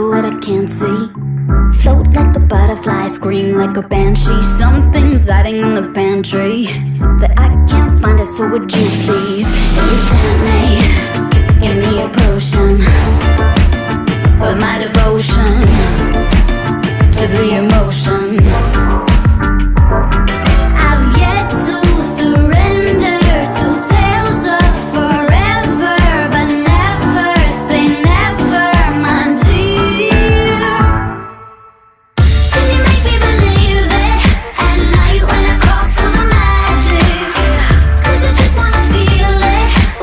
you what I can't see. Float like a butterfly, scream like a banshee. Something's hiding in the pantry that I can't find it, so would you please enchant me? Give me a potion.